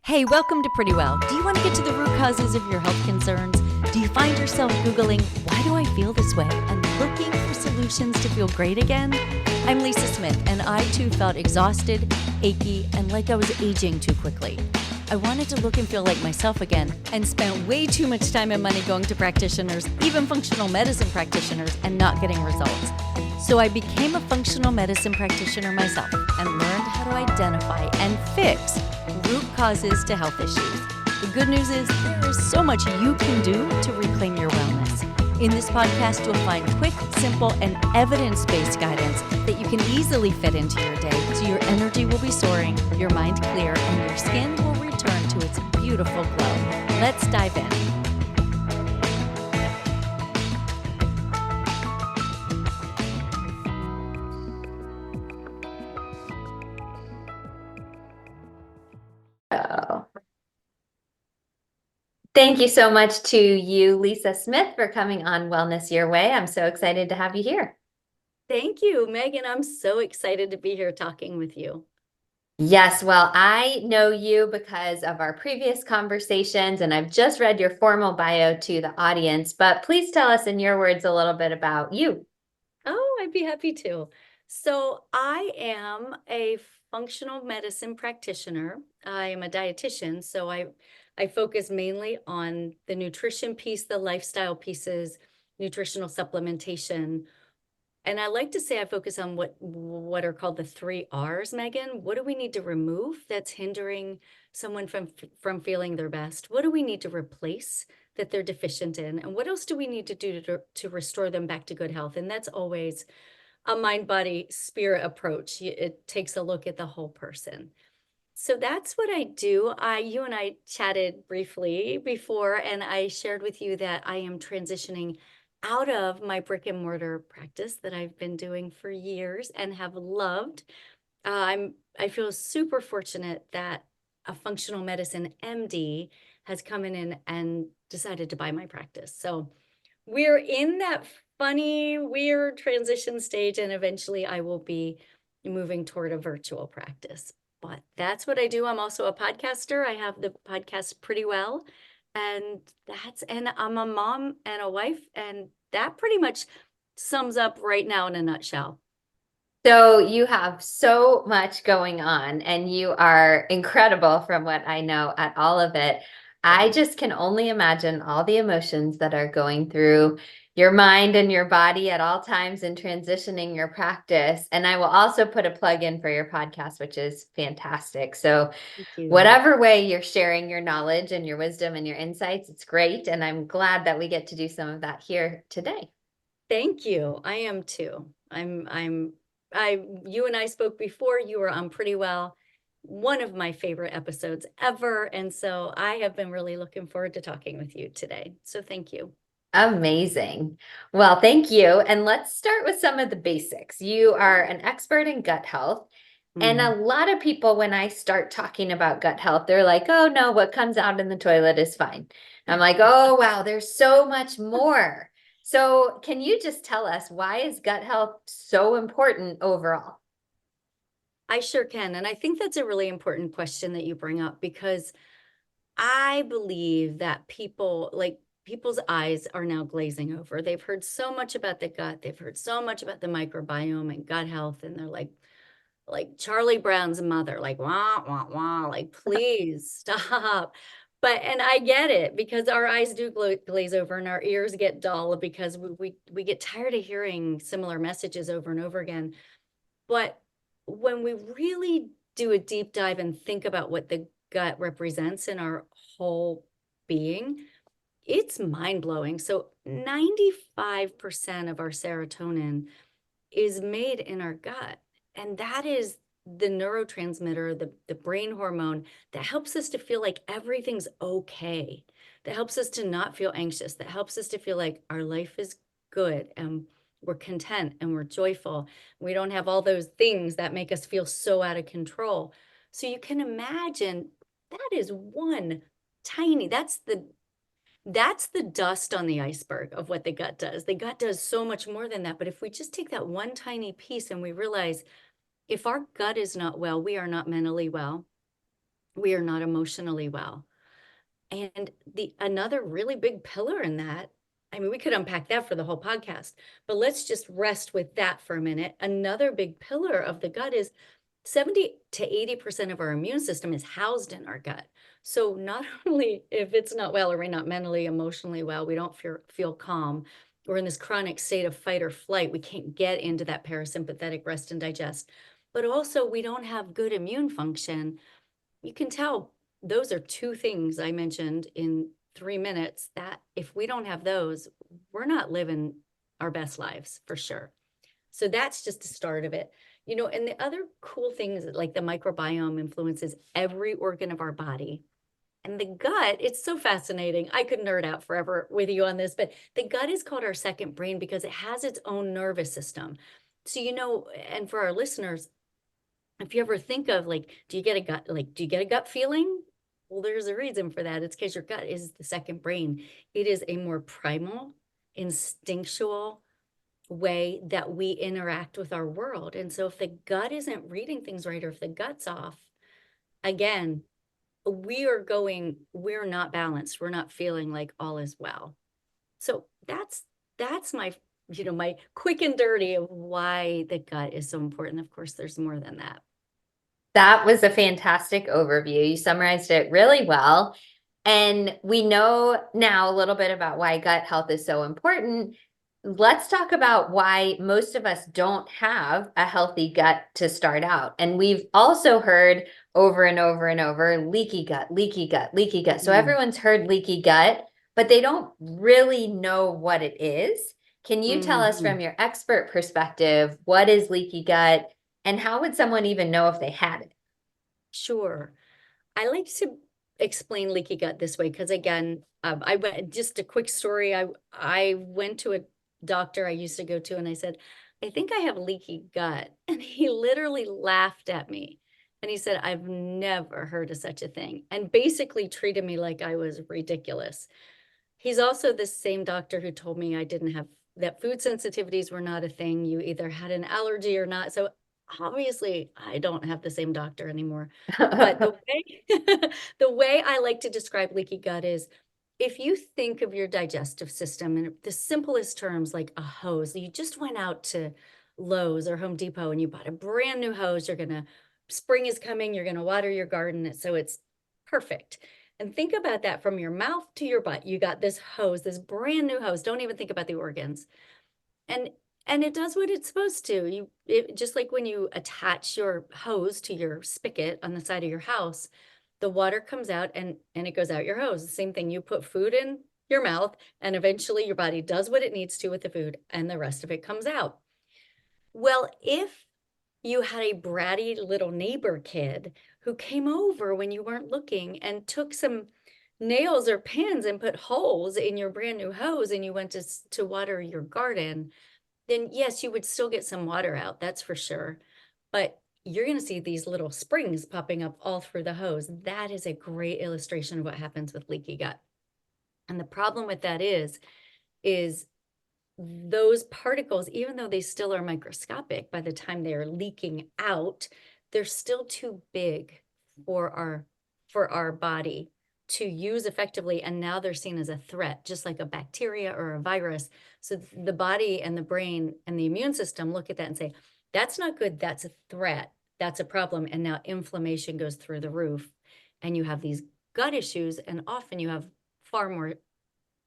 Hey, welcome to Pretty Well. Do you want to get to the root causes of your health concerns? Do you find yourself Googling, why do I feel this way? And looking for solutions to feel great again? I'm Lisa Smith, and I too felt exhausted, achy, and like I was aging too quickly. I wanted to look and feel like myself again, and spent way too much time and money going to practitioners, even functional medicine practitioners, and not getting results. So I became a functional medicine practitioner myself and learned how to identify and fix root causes to health issues. The good news is there is so much you can do to reclaim your wellness. In this podcast, you'll find quick, simple, and evidence-based guidance that you can easily fit into your day so your energy will be soaring, your mind clear, and your skin will return to its beautiful glow. Let's dive in. Thank you so much to you, Lisa Smith, for coming on Wellness Your Way. I'm so excited to have you here. Thank you, Megan. I'm so excited to be here talking with you. Yes, well, I know you because of our previous conversations, and I've just read your formal bio to the audience, but please tell us in your words a little bit about you. Oh, I'd be happy to. So I am a functional medicine practitioner. I am a dietitian, so I focus mainly on the nutrition piece, the lifestyle pieces, nutritional supplementation. And I like to say I focus on what are called the 3 R's, Megan. What do we need to remove that's hindering someone from feeling their best? What do we need to replace that they're deficient in? And what else do we need to do to restore them back to good health? And that's always a mind, body, spirit approach. It takes a look at the whole person. So that's what I do. You and I chatted briefly before, and I shared with you that I am transitioning out of my brick and mortar practice that I've been doing for years and have loved. I feel super fortunate that a functional medicine MD has come in and decided to buy my practice. So we're in that funny, weird transition stage, and eventually I will be moving toward a virtual practice. But that's what I do. I'm also a podcaster. I have the podcast Pretty Well, and I'm a mom and a wife, and that pretty much sums up right now in a nutshell. So you have so much going on, and you are incredible from what I know at all of it. I just can only imagine all the emotions that are going through your mind and your body at all times in transitioning your practice. And I will also put a plug in for your podcast, which is fantastic. So Thank you. whatever way you're sharing your knowledge and your wisdom and your insights, it's great. And I'm glad that we get to do some of that here today. Thank you. I am too. You and I spoke before. You were on Pretty Well, one of my favorite episodes ever. And so I have been really looking forward to talking with you today. So thank you. Amazing. Well, thank you. And let's start with some of the basics. You are an expert in gut health. And a lot of people, when I start talking about gut health, they're like, oh, no, what comes out in the toilet is fine. I'm like, oh, wow, there's so much more. So can you just tell us, why is gut health so important overall? I sure can. And I think that's a really important question that you bring up, because I believe that people's eyes are now glazing over. They've heard so much about the gut. They've heard so much about the microbiome and gut health. And they're like Charlie Brown's mother, like, wah, wah, wah, like, please stop. And I get it, because our eyes do glaze over and our ears get dull because we get tired of hearing similar messages over and over again. But when we really do a deep dive and think about what the gut represents in our whole being, it's mind-blowing. So 95% of our serotonin is made in our gut. And that is the neurotransmitter, the brain hormone that helps us to feel like everything's okay, that helps us to not feel anxious, that helps us to feel like our life is good and we're content and we're joyful. We don't have all those things that make us feel so out of control. So you can imagine that is one tiny, that's the dust on the iceberg of what the gut does. The gut does so much more than that. But if we just take that one tiny piece and we realize, if our gut is not well, we are not mentally well. we are not emotionally well. And another really big pillar in that, I mean, we could unpack that for the whole podcast, but let's just rest with that for a minute. Another big pillar of the gut is 70 to 80% of our immune system is housed in our gut. So not only if it's not well, or we're not mentally, emotionally well, we don't feel calm, we're in this chronic state of fight or flight, we can't get into that parasympathetic rest and digest, but also we don't have good immune function. You can tell those are two things I mentioned in 3 minutes that if we don't have those, we're not living our best lives for sure. So that's just the start of it. And the other cool thing is that, like, the microbiome influences every organ of our body. And the gut, it's so fascinating. I could nerd out forever with you on this, but the gut is called our second brain because it has its own nervous system. So, and for our listeners, if you ever think of, like, do you get a gut feeling? Well, there's a reason for that. It's because your gut is the second brain. It is a more primal, instinctual way that we interact with our world. And so if the gut isn't reading things right, or if the gut's off, again, we're not balanced. We're not feeling like all is well. So that's my quick and dirty of why the gut is so important. Of course, there's more than that. That was a fantastic overview. You summarized it really well. And we know now a little bit about why gut health is so important. Let's talk about why most of us don't have a healthy gut to start out. And we've also heard over and over and over, leaky gut, leaky gut, leaky gut. So everyone's heard leaky gut, but they don't really know what it is. Can you tell us from your expert perspective, what is leaky gut, and how would someone even know if they had it? Sure. I like to explain leaky gut this way because, again, I went, just a quick story. I went to a doctor I used to go to, and I said, I think I have leaky gut. And he literally laughed at me. And he said, I've never heard of such a thing, and basically treated me like I was ridiculous. He's also the same doctor who told me I didn't have, that food sensitivities were not a thing. You either had an allergy or not. So obviously I don't have the same doctor anymore. But the way I like to describe leaky gut is, if you think of your digestive system in the simplest terms, like a hose, you just went out to Lowe's or Home Depot and you bought a brand new hose. Spring is coming, you're gonna water your garden, so it's perfect. And think about that from your mouth to your butt. You got this hose, this brand new hose. Don't even think about the organs. And it does what it's supposed to. Just like when you attach your hose to your spigot on the side of your house, the water comes out and it goes out your hose. The same thing. You put food in your mouth and eventually your body does what it needs to with the food and the rest of it comes out. Well, if you had a bratty little neighbor kid who came over when you weren't looking and took some nails or pins and put holes in your brand new hose, and you went to water your garden, then yes, you would still get some water out, that's for sure. But you're going to see these little springs popping up all through the hose. That is a great illustration of what happens with leaky gut. And the problem with that is those particles, even though they still are microscopic, by the time they are leaking out, they're still too big for our body to use effectively. And now they're seen as a threat, just like a bacteria or a virus. So the body and the brain and the immune system look at that and say, that's not good. That's a threat. That's a problem. And now inflammation goes through the roof and you have these gut issues. And often you have far more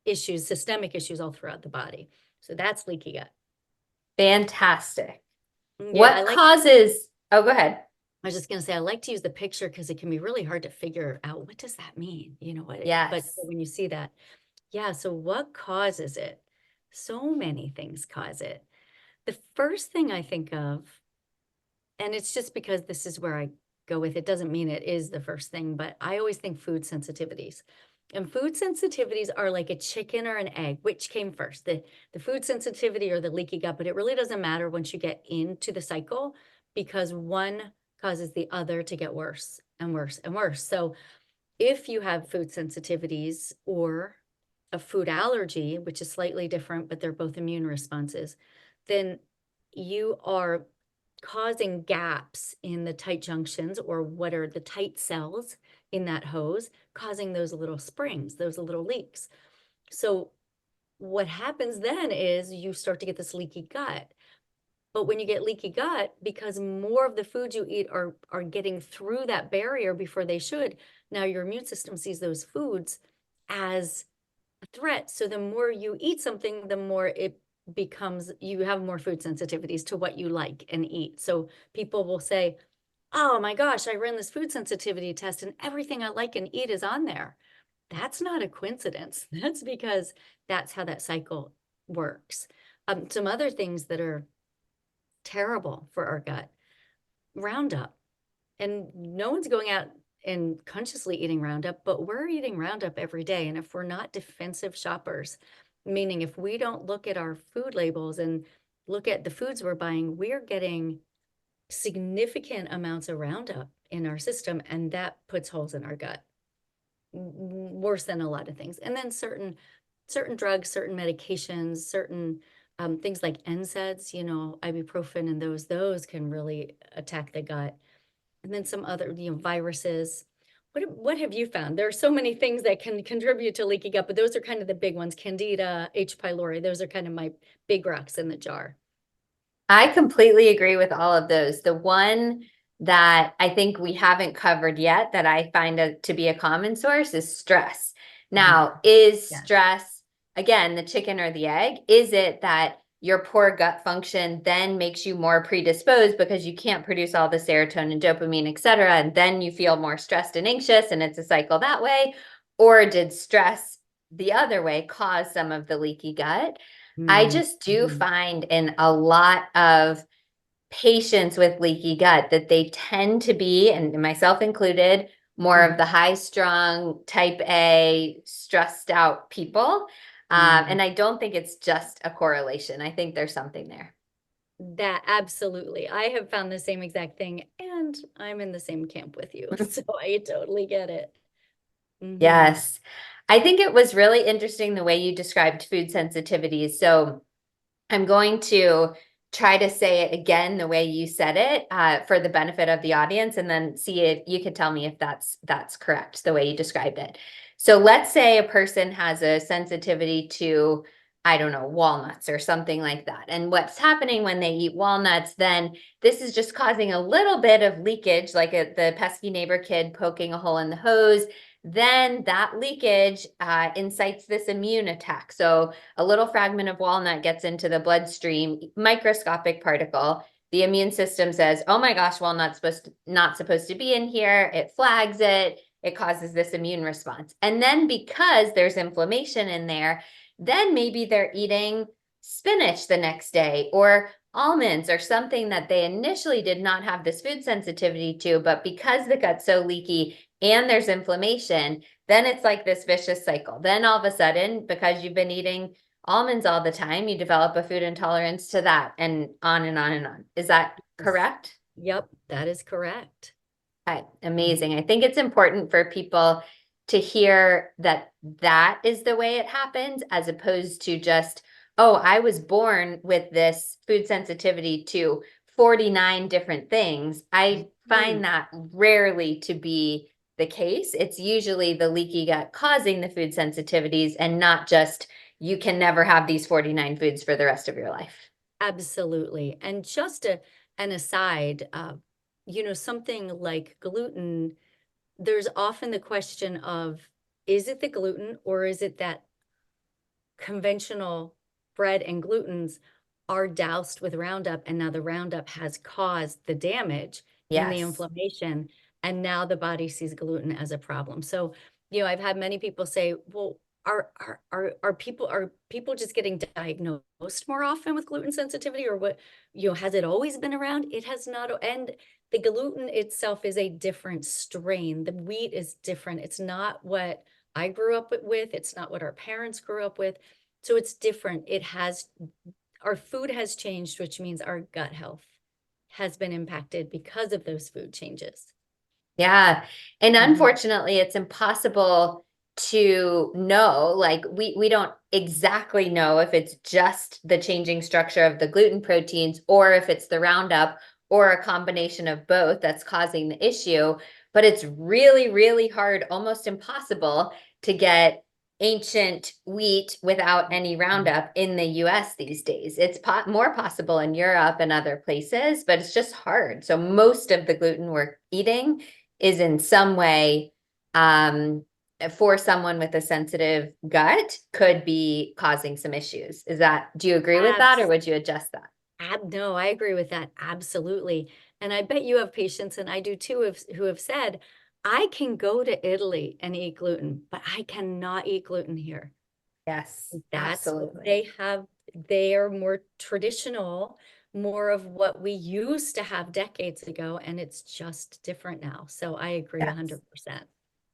issues, systemic issues all throughout the body. So that's leaky gut. Fantastic. Yeah, Oh, go ahead. I was just going to say, I like to use the picture because it can be really hard to figure out, what does that mean? But Yes. when you see that, yeah. So what causes it? So many things cause it. The first thing I think of, and it's just because this is where I go with it, doesn't mean it is the first thing, but I always think food sensitivities. And food sensitivities are like a chicken or an egg. Which came first, the food sensitivity or the leaky gut? But it really doesn't matter once you get into the cycle, because one causes the other to get worse and worse and worse. So if you have food sensitivities or a food allergy, which is slightly different, but they're both immune responses, then you are causing gaps in the tight junctions, or what are the tight cells in that hose, causing those little springs, those little leaks. So what happens then is you start to get this leaky gut. But when you get leaky gut, because more of the foods you eat are getting through that barrier before they should, now your immune system sees those foods as a threat. So the more you eat something, the more it becomes, you have more food sensitivities to what you like and eat. So people will say, oh my gosh, I ran this food sensitivity test and everything I like and eat is on there. That's not a coincidence. That's because that's how that cycle works. Some other things that are terrible for our gut, Roundup. And no one's going out and consciously eating Roundup, but we're eating Roundup every day. And if we're not defensive shoppers, meaning if we don't look at our food labels and look at the foods we're buying, we're getting significant amounts of Roundup in our system, and that puts holes in our gut worse than a lot of things. And then certain drugs, certain medications, certain things like NSAIDs, you know, ibuprofen, and those can really attack the gut. And then some other, you know, viruses. What have you found? There are so many things that can contribute to leaky gut, but those are kind of the big ones. Candida, H. pylori, those are kind of my big rocks in the jar. I completely agree with all of those. The one that I think we haven't covered yet that I find to be a common source is stress. Now, is Yes. stress, again, the chicken or the egg? Is it that your poor gut function then makes you more predisposed because you can't produce all the serotonin, dopamine, et cetera, and then you feel more stressed and anxious and it's a cycle that way? Or did stress the other way cause some of the leaky gut? I just do find in a lot of patients with leaky gut that they tend to be, and myself included, more of the high-strung, type A, stressed out people. And I don't think it's just a correlation. I think there's something there. That absolutely. I have found the same exact thing, and I'm in the same camp with you. So I totally get it. Yes. I think it was really interesting the way you described food sensitivities. So I'm going to try to say it again the way you said it for the benefit of the audience, and then see if you could tell me if that's correct, the way you described it. So let's say a person has a sensitivity to, I don't know, walnuts or something like that. And what's happening when they eat walnuts, then this is just causing a little bit of leakage, like the pesky neighbor kid poking a hole in the hose. Then that leakage incites this immune attack. So a little fragment of walnut gets into the bloodstream, microscopic particle. The immune system says, oh my gosh, walnut's not supposed to be in here. It flags it. It causes this immune response. And then because there's inflammation in there, then maybe they're eating spinach the next day or almonds or something that they initially did not have this food sensitivity to, but because the gut's so leaky and there's inflammation, then it's like this vicious cycle. Then all of a sudden, because you've been eating almonds all the time, you develop a food intolerance to that, and on and on and on. Is that correct? Yep, that is correct. Okay, amazing. I think it's important for people to hear that that is the way it happens, as opposed to just, oh, I was born with this food sensitivity to 49 different things. I find that rarely to be the case. It's usually the leaky gut causing the food sensitivities, and not just you can never have these 49 foods for the rest of your life. Absolutely. And just an aside, you know, something like gluten, there's often the question of, is it the gluten or is it that conventional bread and glutens are doused with Roundup, and now the Roundup has caused the damage and the Yes. inflammation, and now the body sees gluten as a problem. So, you know, I've had many people say, well, are people just getting diagnosed more often with gluten sensitivity, or what, you know, has it always been around? It has not. And the gluten itself is a different strain. The wheat is different. It's not what I grew up with. It's not what our parents grew up with. So it's different. Our food has changed, which means our gut health has been impacted because of those food changes. Yeah. And unfortunately, it's impossible to know. Like we don't exactly know if it's just the changing structure of the gluten proteins, or if it's the Roundup, or a combination of both that's causing the issue. but it's really, really hard, almost impossible to get ancient wheat without any Roundup in the US these days. It's more possible in Europe and other places, but it's just hard. So most of the gluten we're eating is in some way, for someone with a sensitive gut, could be causing some issues. Do you agree with that, or would you adjust that? No, I agree with that. Absolutely. And I bet you have patients, and I do too, who have said, I can go to Italy and eat gluten, but I cannot eat gluten here. Yes, That's what absolutely. they are more traditional, more of what we used to have decades ago, and it's just different now. So I agree Yes. 100%.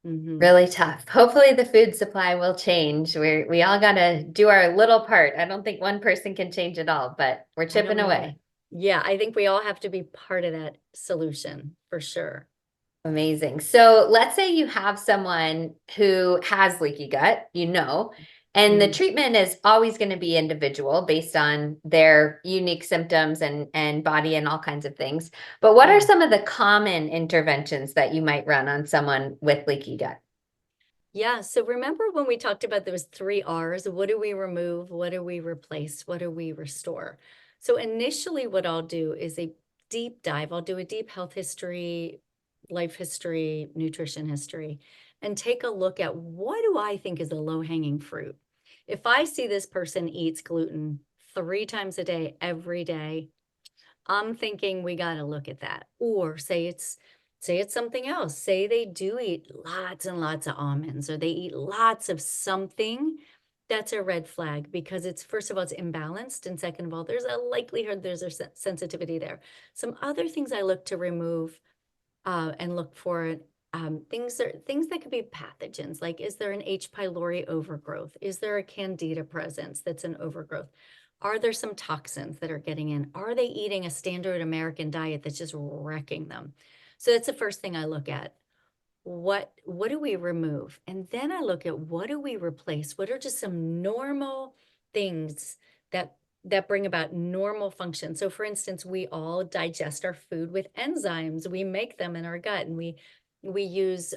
Mm-hmm. Really tough. Hopefully the food supply will change. We all got to do our little part. I don't think one person can change it all, but we're I don't chipping know. away. Yeah, I think we all have to be part of that solution for sure. Amazing. So let's say you have someone who has leaky gut, and the Mm, treatment is always going to be individual based on their unique symptoms and body and all kinds of things. But what are yeah. some of the common interventions that you might run on someone with leaky gut? Yeah. So remember when we talked about those three R's, what do we remove? What do we replace? What do we restore? So initially what I'll do is a deep dive. I'll do a deep health history, life history, nutrition history, and take a look at what do I think is a low-hanging fruit. If I see this person eats gluten 3 times a day, every day, I'm thinking we got to look at that. Or say it's something else. Say they do eat lots and lots of almonds, or they eat lots of something. That's a red flag because it's, first of all, it's imbalanced, and second of all, there's a likelihood there's a sensitivity there. Some other things I look to remove, and look for, things that could be pathogens. Like, is there an H. pylori overgrowth? Is there a Candida presence that's an overgrowth? Are there some toxins that are getting in? Are they eating a standard American diet that's just wrecking them? So that's the first thing I look at. What do we remove? And then I look at, what do we replace? What are just some normal things that bring about normal function? So for instance, we all digest our food with enzymes. We make them in our gut, and we use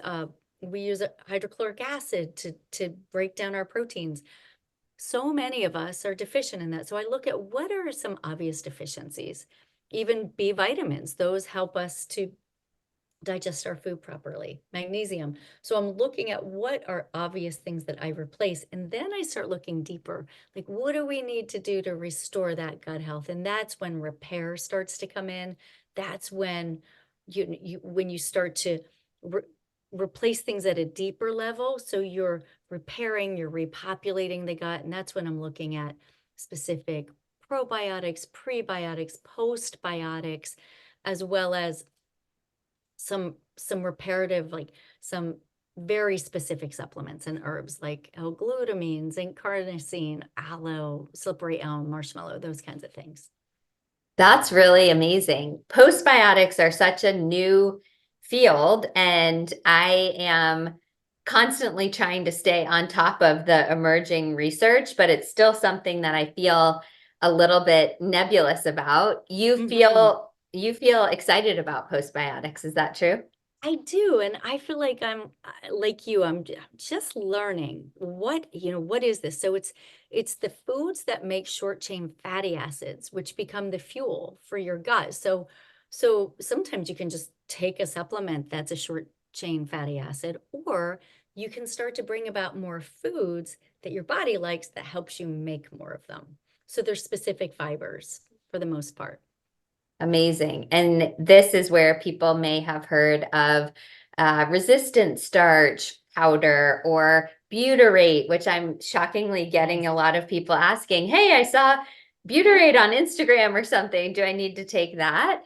hydrochloric acid to break down our proteins. So many of us are deficient in that. So I look at, what are some obvious deficiencies? Even B vitamins, those help us to digest our food properly, magnesium. So I'm looking at what are obvious things that I replace. And then I start looking deeper, like, what do we need to do to restore that gut health? And that's when repair starts to come in. That's when when you start to replace things at a deeper level. So you're repairing, you're repopulating the gut. And that's when I'm looking at specific probiotics, prebiotics, postbiotics, as well as some reparative, like some very specific supplements and herbs like L-glutamine, zinc carnosine, aloe, slippery elm, marshmallow, those kinds of things. That's really amazing. Postbiotics are such a new field, and I am constantly trying to stay on top of the emerging research, but it's still something that I feel a little bit nebulous about. You Mhm. feel you feel excited about postbiotics, is that true? I do, and I feel like I'm, like you, just learning what is this? So it's the foods that make short chain fatty acids, which become the fuel for your gut. So sometimes you can just take a supplement that's a short chain fatty acid, or you can start to bring about more foods that your body likes that helps you make more of them. So there's specific fibers for the most part. Amazing. And this is where people may have heard of resistant starch powder or butyrate, which I'm shockingly getting a lot of people asking, hey, I saw butyrate on Instagram or something. Do I need to take that?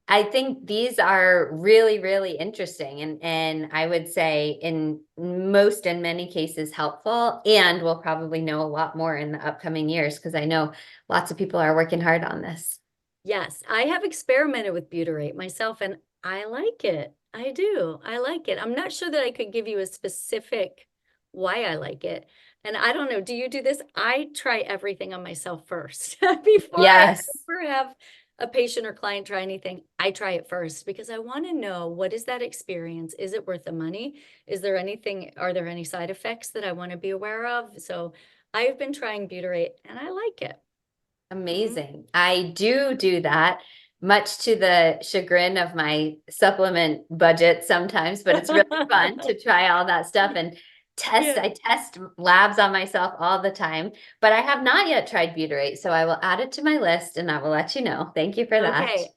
I think these are really, really interesting, and I would say in many cases helpful, and we'll probably know a lot more in the upcoming years because I know lots of people are working hard on this. Yes, I have experimented with butyrate myself, and I like it. I do. I like it. I'm not sure that I could give you a specific why I like it. And I don't know, do you do this? I try everything on myself first before I Yes. ever have a patient or client try anything, I try it first because I want to know, what is that experience? Is it worth the money? Is there anything, are there any side effects that I want to be aware of? So I've been trying butyrate and I like it. Amazing. I do that, much to the chagrin of my supplement budget sometimes, but it's really fun to try all that stuff and test. Yeah. I test labs on myself all the time, but I have not yet tried butyrate. So I will add it to my list and I will let you know. Thank you for that. Okay.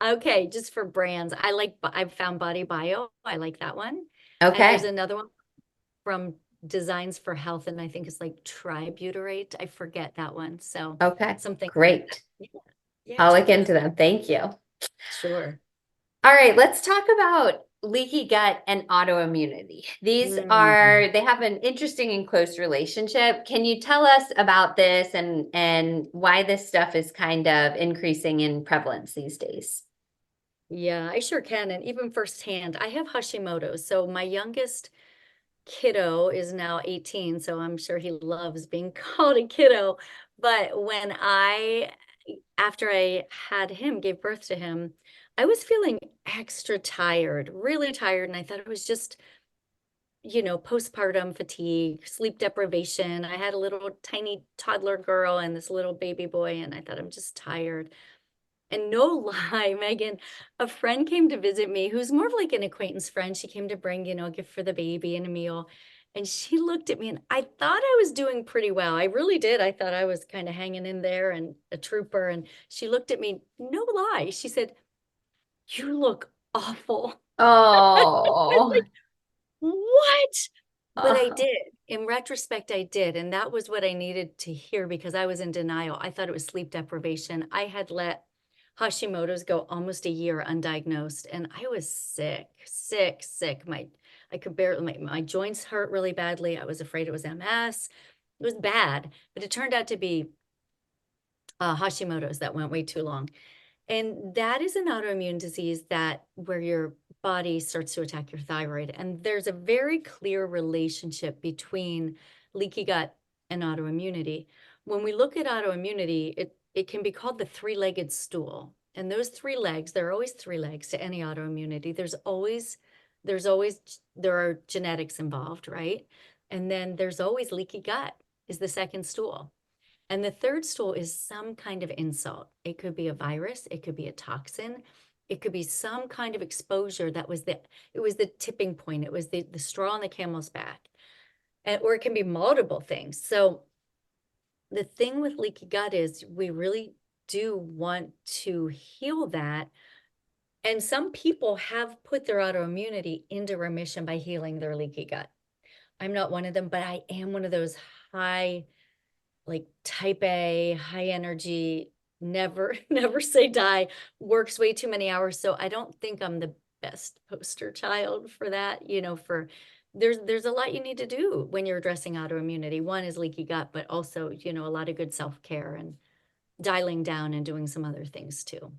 Okay. Just for brands, I've found Body Bio. I like that one. And there's Okay. another one from Designs for Health, and I think it's like tributyrate. I forget that one. So Okay. something like that. Great. Yeah. Yeah. I'll look Check it out. into them. Thank you. Sure. All right, let's talk about leaky gut and autoimmunity. Mm. They have an interesting and close relationship. Can you tell us about this and why this stuff is kind of increasing in prevalence these days? Yeah, I sure can. And even firsthand, I have Hashimoto. So my youngest kiddo is now 18, so I'm sure he loves being called a kiddo. But after I had him, gave birth to him, I was feeling extra tired, really tired. And I thought it was just, postpartum fatigue, sleep deprivation. I had a little tiny toddler girl and this little baby boy, and I thought I'm just tired. And no lie, Megan, a friend came to visit me who's more of like an acquaintance friend. She came to bring, a gift for the baby and a meal. And she looked at me and I thought I was doing pretty well. I really did. I thought I was kind of hanging in there and a trooper. And she looked at me, no lie. She said, "You look awful." I was Oh, like, what? But I oh, did. In retrospect, I did. And that was what I needed to hear because I was in denial. I thought it was sleep deprivation. I had let Hashimoto's go almost a year undiagnosed, and I was sick, sick, sick. I could barely, my joints hurt really badly. I was afraid it was MS. It was bad, but it turned out to be Hashimoto's that went way too long. And that is an autoimmune disease that where your body starts to attack your thyroid. And there's a very clear relationship between leaky gut and autoimmunity. When we look at autoimmunity, it can be called the three-legged stool. And those three legs, there are always three legs to any autoimmunity. There are genetics involved, right? And then there's always leaky gut is the second stool. And the third stool is some kind of insult. It could be a virus, it could be a toxin, it could be some kind of exposure it was the tipping point, it was the straw on the camel's back. Or it can be multiple things. So the thing with leaky gut is we really do want to heal that. And some people have put their autoimmunity into remission by healing their leaky gut. I'm not one of them, but I am one of those high like type A, high energy, never, never say die, works way too many hours. So I don't think I'm the best poster child for that. There's a lot you need to do when you're addressing autoimmunity. One is leaky gut, but also, a lot of good self-care and dialing down and doing some other things too.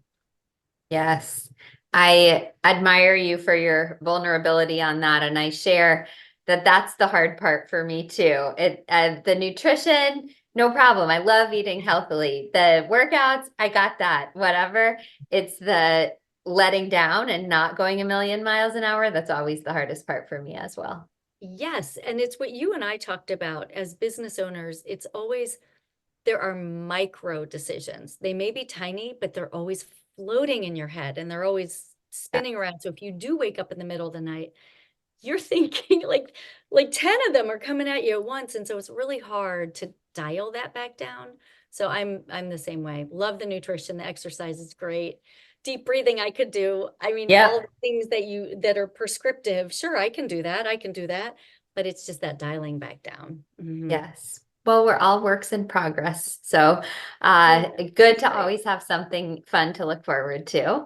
yes. I admire you for your vulnerability on that. And I share that that's the hard part for me too. The nutrition, no problem. I love eating healthily. The workouts, I got that, whatever. It's the letting down and not going a million miles an hour. That's always the hardest part for me as well. Yes, and it's what you and I talked about as business owners. It's always there are micro decisions. They may be tiny, but they're always floating in your head and they're always Yeah. spinning around. So if you do wake up in the middle of the night, you're thinking like 10 of them are coming at you at once. And so it's really hard to dial that back down. So I'm the same way. Love the nutrition, the exercise is great. Deep breathing I could do. I mean, all Yep. the things that are prescriptive. Sure, I can do that. I can do that. But it's just that dialing back down. Yes. Well, we're all works in progress. So Yeah, good that's to right. always have something fun to look forward to.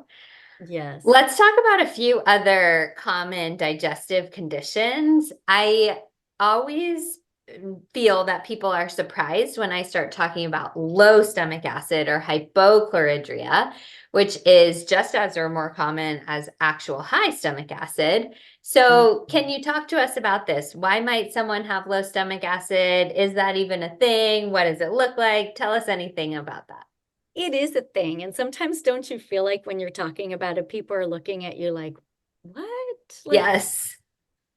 Yes. Let's talk about a few other common digestive conditions. I always feel that people are surprised when I start talking about low stomach acid or hypochlorhydria, which is just as or more common as actual high stomach acid. So, Mhm. can you talk to us about this? Why might someone have low stomach acid? Is that even a thing? What does it look like? Tell us anything about that. it is a thing. And sometimes don't you feel like when you're talking about it, people are looking at you like, what? Like, Yes.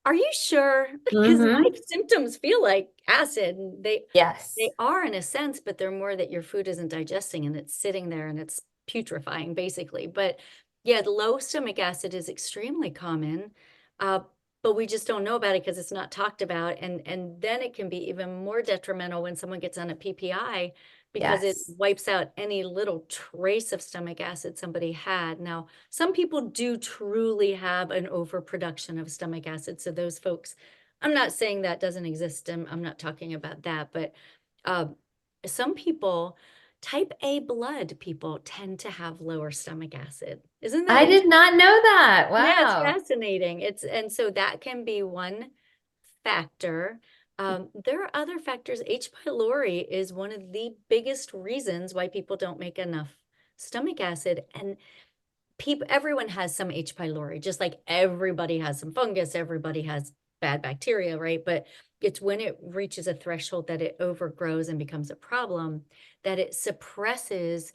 are you sure? Because my Mm-hmm. symptoms feel like acid. And they Yes. are in a sense, but they're more that your food isn't digesting and it's sitting there and it's putrefying basically. But yeah, the low stomach acid is extremely common. Uh, but we just don't know about it because it's not talked about. And then it can be even more detrimental when someone gets on a PPI because it Yes. wipes out any little trace of stomach acid somebody had. Now, some people do truly have an overproduction of stomach acid. So those folks, I'm not saying that doesn't exist. I'm not talking about that, but uh, some people, type A blood people tend to have lower stomach acid. Isn't that I did interesting? not know that. Yeah, it's Wow. fascinating. And so that can be one factor. There are other factors. H. pylori is one of the biggest reasons why people don't make enough stomach acid. And people, everyone has some H. pylori, just like everybody has some fungus, everybody has bad bacteria, right? But it's when it reaches a threshold that it overgrows and becomes a problem that it suppresses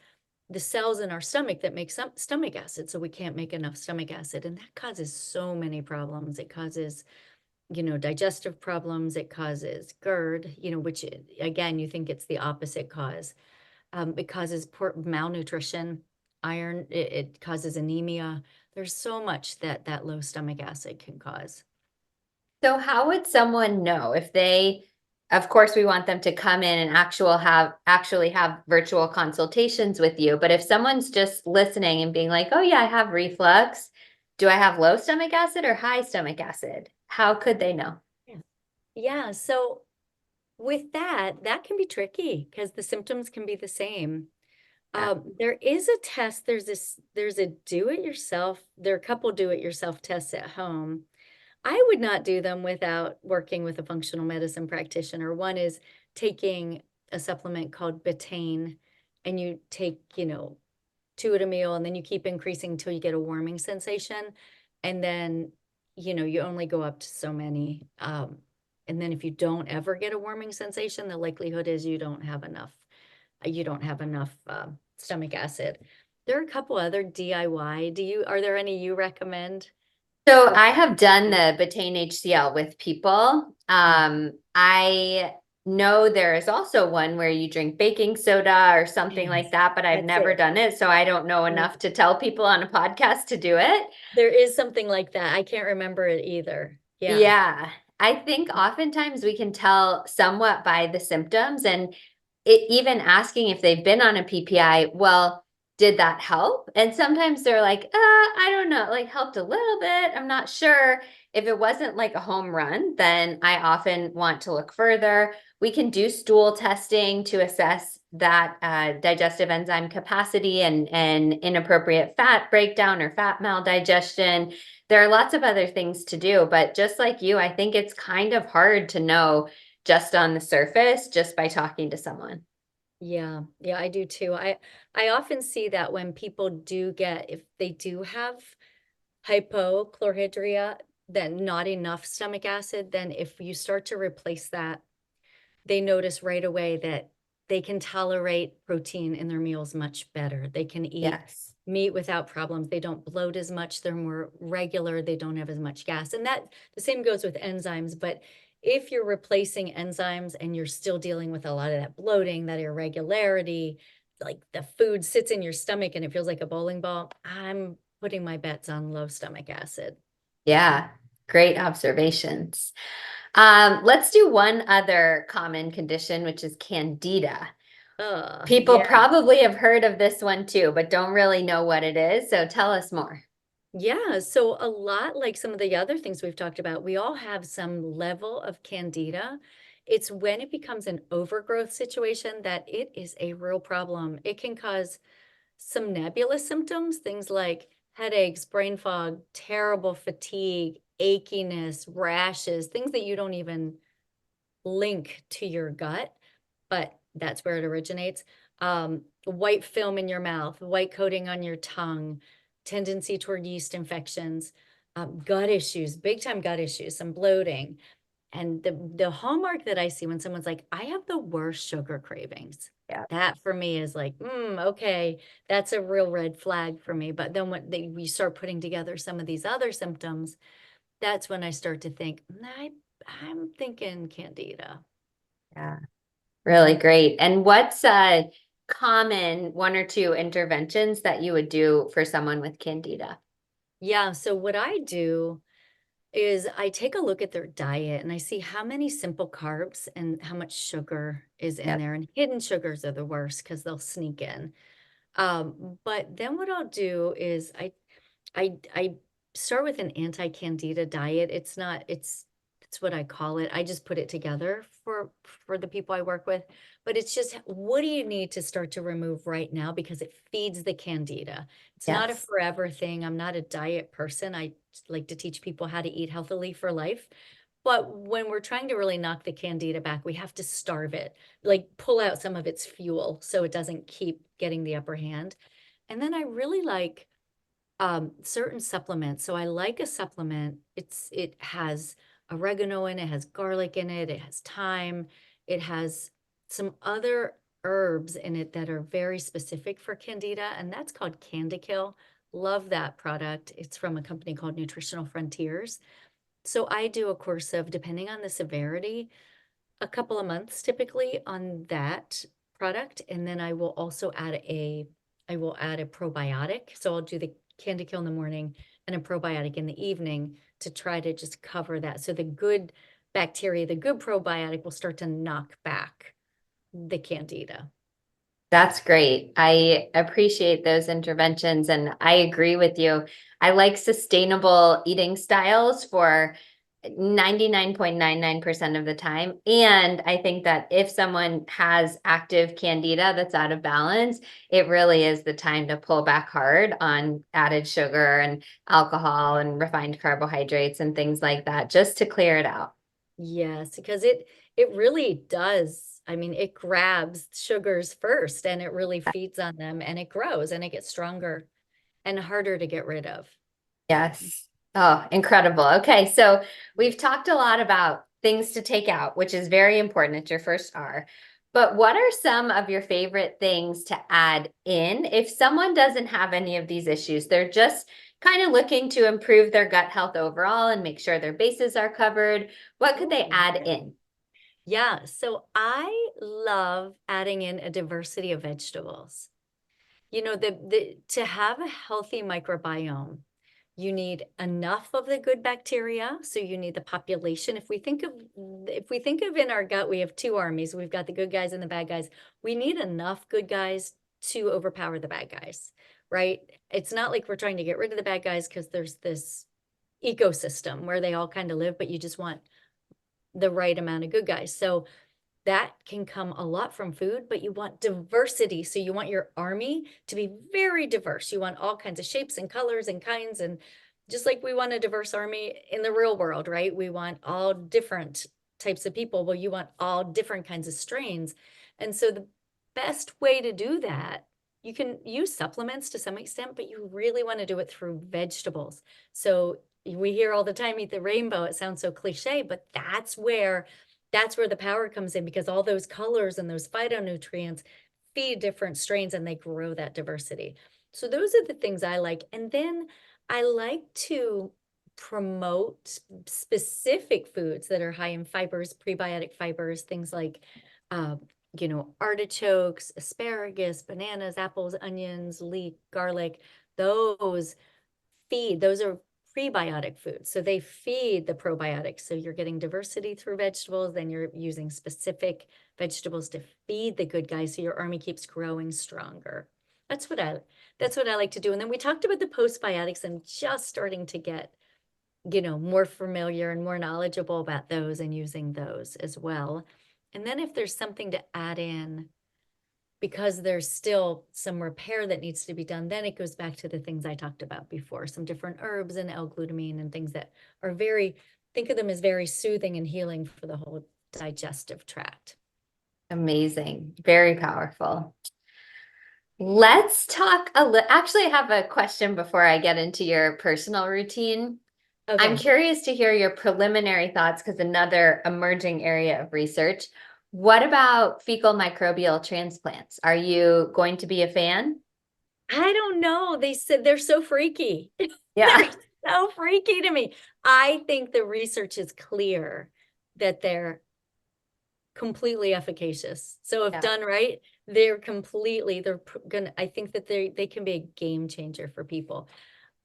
the cells in our stomach that make some stomach acid. So we can't make enough stomach acid. And that causes so many problems. It causes, digestive problems. It causes GERD, which again, you think it's the opposite cause. It causes poor malnutrition, iron, it causes anemia. There's so much that low stomach acid can cause. So how would someone know if they, of course, we want them to come in and actually have virtual consultations with you, but if someone's just listening and being like, oh yeah, I have reflux, do I have low stomach acid or high stomach acid? How could they know? Yeah. Yeah. So with that can be tricky because the symptoms can be the same. Yeah. There is a test. There's a do-it-yourself. There are a couple do-it-yourself tests at home. I would not do them without working with a functional medicine practitioner. One is taking a supplement called betaine, and you take, two at a meal, and then you keep increasing until you get a warming sensation. And then, you only go up to so many. And then if you don't ever get a warming sensation, the likelihood is you don't have enough stomach acid. There are a couple other DIY. Are there any you recommend? So I have done the betaine HCl with people. Mm. I know there is also one where you drink baking soda or something like Yes, that, but I've that's never it. done it. So I don't know Mm. enough to tell people on a podcast to do it. There is something like that. I can't remember it either. Yeah. Yeah, I think oftentimes we can tell somewhat by the symptoms and even asking if they've been on a PPI, well, did that help? And sometimes they're like, I don't know, like helped a little bit. I'm not sure. If it wasn't like a home run, then I often want to look further. We can do stool testing to assess that digestive enzyme capacity and inappropriate fat breakdown or fat maldigestion. There are lots of other things to do, but just like you, I think it's kind of hard to know just on the surface, just by talking to someone. Yeah. Yeah, I do too. I often see that when people if they do have hypochlorhydria, then not enough stomach acid, then if you start to replace that, they notice right away that they can tolerate protein in their meals much better. They can eat Yes. meat without problems. They don't bloat as much. They're more regular. They don't have as much gas. And that the same goes with enzymes. But if you're replacing enzymes and you're still dealing with a lot of that bloating, that irregularity, like the food sits in your stomach and it feels like a bowling ball, I'm putting my bets on low stomach acid. Yeah. Great observations. Let's do one other common condition, which is Candida. People Yeah. probably have heard of this one too, but don't really know what it is. So tell us more. Yeah, so a lot like some of the other things we've talked about, we all have some level of candida. It's when it becomes an overgrowth situation that it is a real problem. It can cause some nebulous symptoms, things like headaches, brain fog, terrible fatigue, achiness, rashes, things that you don't even link to your gut, but that's where it originates. White film in your mouth, white coating on your tongue, tendency toward yeast infections, gut issues, big time gut issues, some bloating. And the hallmark that I see when someone's like, I have the worst sugar cravings. Yeah. That for me is like, okay, that's a real red flag for me. But then we start putting together some of these other symptoms, that's when I start to think, I'm thinking Candida. Yeah. Really great. And what's a common one or two interventions that you would do for someone with Candida? Yeah. So what I do is I take a look at their diet and I see how many simple carbs and how much sugar is in Yep. there. And hidden sugars are the worst because they'll sneak in. But then what I'll do is I start with an anti-candida diet. It's what I call it. I just put it together for the people I work with. But it's just what do you need to start to remove right now because it feeds the candida. It's not a Yes. forever thing. I'm not a diet person. I like to teach people how to eat healthily for life. But when we're trying to really knock the candida back, we have to starve it, like pull out some of its fuel so it doesn't keep getting the upper hand. And then I really like certain supplements. So I like a supplement. It has oregano in it, has garlic in it, it has thyme, it has some other herbs in it that are very specific for candida, and that's called Candikill. Love that product. It's from a company called Nutritional Frontiers. So I do a course of, depending on the severity, a couple of months typically on that product. And then I will add a probiotic. So I'll do the Candy Kill in the morning and a probiotic in the evening to try to just cover that. So the good bacteria, the good probiotic will start to knock back the candida. That's great. I appreciate those interventions and I agree with you. I like sustainable eating styles for 99.99% of the time. And I think that if someone has active candida that's out of balance, it really is the time to pull back hard on added sugar and alcohol and refined carbohydrates and things like that, just to clear it out. Yes, because it really does. I mean, it grabs sugars first and it really feeds on them and it grows and it gets stronger and harder to get rid of. Yes. Oh, incredible. Okay. So we've talked a lot about things to take out, which is very important. It's your first R. But what are some of your favorite things to add in if someone doesn't have any of these issues? They're just kind of looking to improve their gut health overall and make sure their bases are covered. What could they Ooh. add in? Yeah, so I love adding in a diversity of vegetables. You know, the to have a healthy microbiome, you need enough of the good bacteria, so you need the population. If we think of in our gut, we have two armies. We've got the good guys and the bad guys. We need enough good guys to overpower the bad guys, right? It's not like we're trying to get rid of the bad guys because there's this ecosystem where they all kind of live, but you just want the right amount of good guys. So that can come a lot from food, but you want diversity. So you want your army to be very diverse. You want all kinds of shapes and colors and kinds. And just like we want a diverse army in the real world, right? We want all different types of people. Well, you want all different kinds of strains. And so the best way to do that, you can use supplements to some extent, but you really want to do it through vegetables. So we hear all the time, eat the rainbow. It sounds so cliche, but that's where the power comes in because all those colors and those phytonutrients feed different strains and they grow that diversity. So those are the things I like. And then I like to promote specific foods that are high in fibers, prebiotic fibers, things like, uh, artichokes, asparagus, bananas, apples, onions, leek, garlic. Those those are prebiotic foods. So they feed the probiotics. So you're getting diversity through vegetables, then you're using specific vegetables to feed the good guys so your army keeps growing stronger. That's what I that's what I like to do. And then we talked about the postbiotics and just starting to get, more familiar and more knowledgeable about those and using those as well. And then if there's something to add in because there's still some repair that needs to be done, then it goes back to the things I talked about before, some different herbs and L-glutamine and things that are think of them as very soothing and healing for the whole digestive tract. Amazing. Very powerful. Let's talk actually, I have a question before I get into your personal routine. I'm Okay. curious to hear your preliminary thoughts because another emerging area of research. What about fecal microbial transplants? Are you going to be a fan? I don't know. They said they're so freaky. They're Yeah. so freaky to me. I think the research is clear that they're completely efficacious. So if Yeah. done right, gonna, I think that they can be a game changer for people.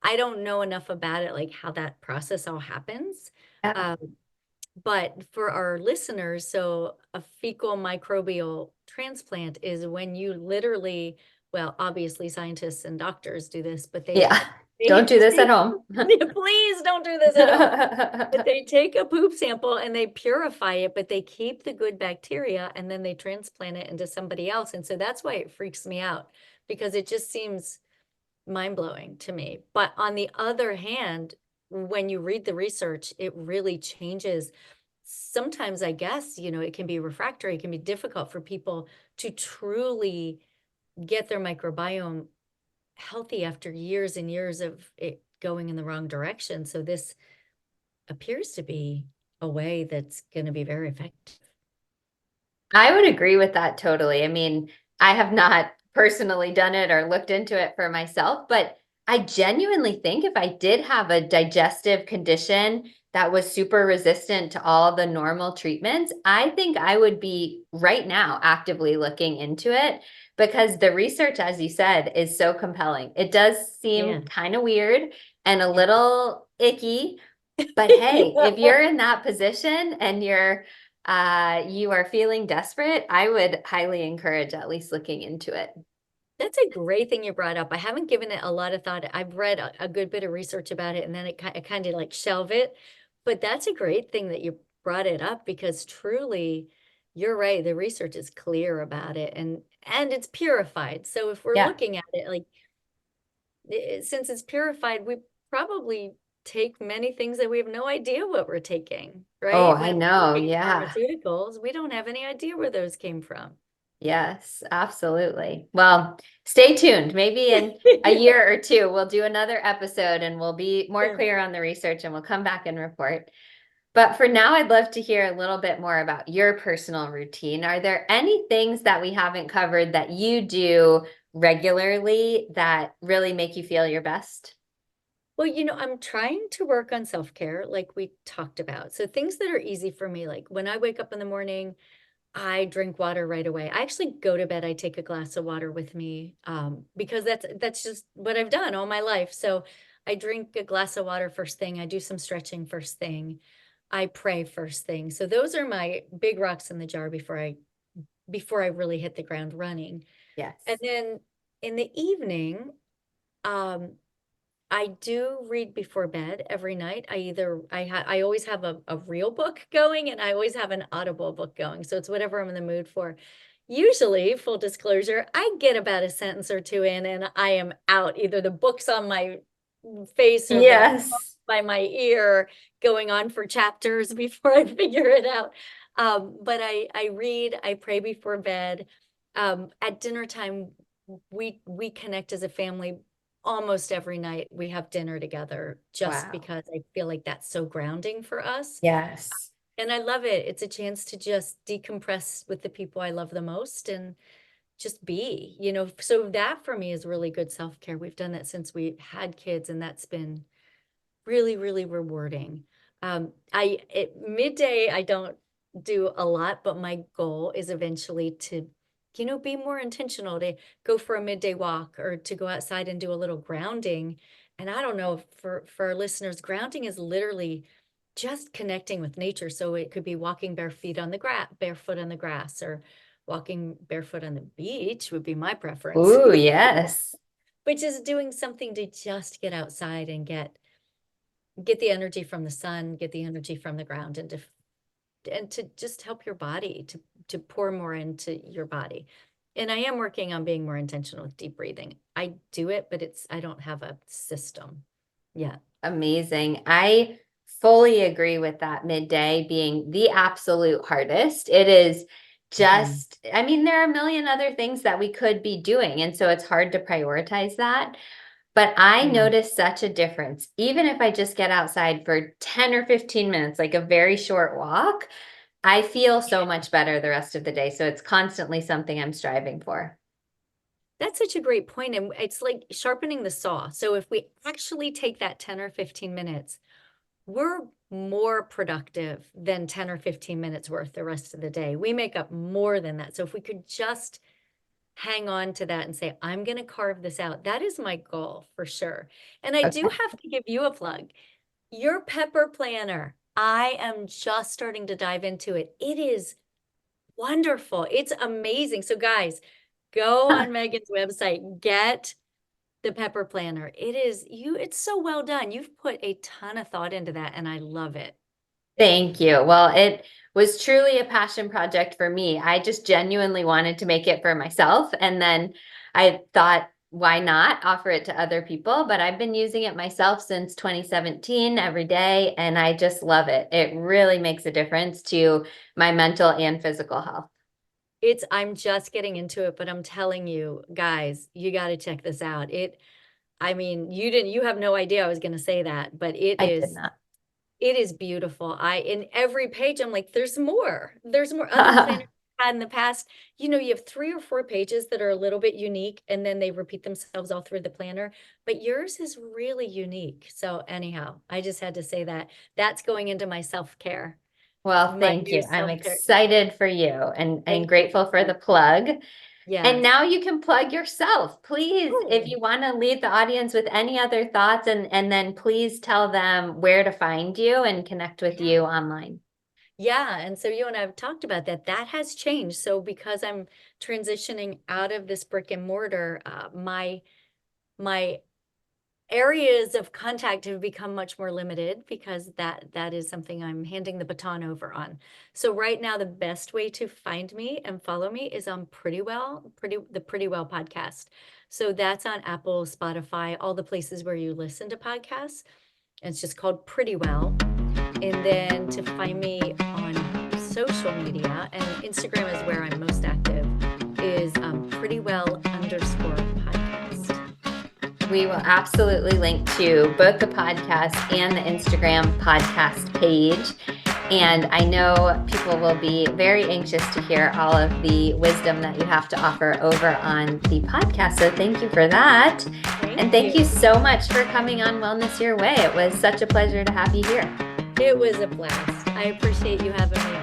I don't know enough about it, like how that process all happens. Yeah. Um, but for our listeners, so a fecal microbial transplant is when you literally, well, obviously scientists and doctors do this, but Yeah. they Don't do this at take, home. please don't do this at home. But they take a poop sample and they purify it, but they keep the good bacteria and then they transplant it into somebody else. And so that's why it freaks me out, because it just seems mind-blowing to me. But on the other hand, when you read the research, it really changes. Sometimes I guess, it can be refractory, it can be difficult for people to truly get their microbiome healthy after years and years of it going in the wrong direction. So this appears to be a way that's going to be very effective. I would agree with that totally. I mean, I have not personally done it or looked into it for myself, but I genuinely think if I did have a digestive condition that was super resistant to all the normal treatments, I think I would be right now actively looking into it because the research, as you said, is so compelling. It does Yeah. seem kind of weird and a Yeah. little icky, but hey, Yeah. if you're in that position and you are feeling desperate, I would highly encourage at least looking into it. That's a great thing you brought up. I haven't given it a lot of thought. I've read a good bit of research about it and then I kind of like shelve it. But that's a great thing that you brought it up because truly, you're right. The research is clear about it and it's purified. So if we're Yeah. looking at it like since it's purified, we probably take many things that we have no idea what we're taking, Oh, right? I When we're know. looking at Yeah. pharmaceuticals, we don't have any idea where those came from. Yes, absolutely. Well, stay tuned. Maybe in a Yeah. year or two, we'll do another episode and we'll be more Yeah. clear on the research and we'll come back and report. But for now, I'd love to hear a little bit more about your personal routine. Are there any things that we haven't covered that you do regularly that really make you feel your best? Well, I'm trying to work on self-care like we talked about. So things that are easy for me, like when I wake up in the morning, I drink water right away. I actually go to bed, I take a glass of water with me because that's just what I've done all my life. So I drink a glass of water first thing. I do some stretching first thing. I pray first thing. So those are my big rocks in the jar before I really hit the ground running. And Yes. then in the evening, um, I do read before bed every night. I always have a real book going and I always have an Audible book going. So it's whatever I'm in the mood for. Usually, full disclosure, I get about a sentence or two in and I am out. Either the book's on my face or the Yes. by my ear going on for chapters before I figure it out. But I read, I pray before bed. At dinner time, we connect as a family almost every night. We have dinner together just Wow. because I feel like that's so grounding for us. Yes. And I love it. It's a chance to just decompress with the people I love the most and just be. So that for me is really good self-care. We've done that since we had kids, and that's been really, really rewarding. At midday, I don't do a lot, but my goal is eventually to, be more intentional, to go for a midday walk or to go outside and do a little grounding. And I don't know, for our listeners, grounding is literally just connecting with nature. So it could be walking barefoot on the grass, or walking barefoot on the beach would be my preference. Ooh, yes. But just doing something to just get outside and get the energy from the sun, get the energy from the ground, and to just help your body to pour more into your body. And I am working on being more intentional with deep breathing. I do it, but I don't have a system yet. Amazing. I fully agree with that midday being the absolute hardest. It is Mhm. just, I mean, there are a million other things that we could be doing. And so it's hard to prioritize that. But I Yeah. notice such a difference, even if I just get outside for 10 or 15 minutes, like a very short walk, I feel so much better the rest of the day. So it's constantly something I'm striving for. That's such a great point. And it's like sharpening the saw. So if we actually take that 10 or 15 minutes, we're more productive than 10 or 15 minutes worth the rest of the day. We make up more than that. So if we could just hang on to that and say, I'm going to carve this out, that is my goal for sure. And I do Okay. have to give you a plug. Your pepper planner, I am just starting to dive into it. It is wonderful. It's amazing. So guys, go on Megan's website, get the pepper planner. It's so well done. You've put a ton of thought into that and I love it. Thank you. Well, it was truly a passion project for me. I just genuinely wanted to make it for myself. And then I thought, why not offer it to other people? But I've been using it myself since 2017 every day, and I just love it. It really makes a difference to my mental and physical health. I'm just getting into it, but I'm telling you, guys, you got to check this out. I mean, you have no idea I was going to say that, but I did not. it is beautiful. In every page, I'm like, there's more. There's more other planners I've had in the past. You have 3 or 4 pages that are a little bit unique and then they repeat themselves all through the planner, but yours is really unique. So anyhow, I just had to say that. That's going into my self-care. Well, My thank new you. I'm self-care. excited for you and Thank you. grateful for the plug. And Yes. now you can plug yourself. Please, if Oh, you want to leave the audience with any other thoughts, and then please tell them where to find you and connect with yeah. you online. Yeah, and so you and I have talked about that. That has changed. So because I'm transitioning out of this brick and mortar, my areas of contact have become much more limited because that is something I'm handing the baton over on. So right now, the best way to find me and follow me is on the Pretty Well podcast. So that's on Apple, Spotify, all the places where you listen to podcasts. And it's just called Pretty Well. And then to find me on social media, and Instagram is where I'm most active, is _podcast. We will absolutely link to both the podcast and the Instagram podcast page. And I know people will be very anxious to hear all of the wisdom that you have to offer over on the podcast. So thank you for that. And thank you so much for coming on Wellness Your Way. It was such a pleasure to have you here. It was a blast. I appreciate you having me on.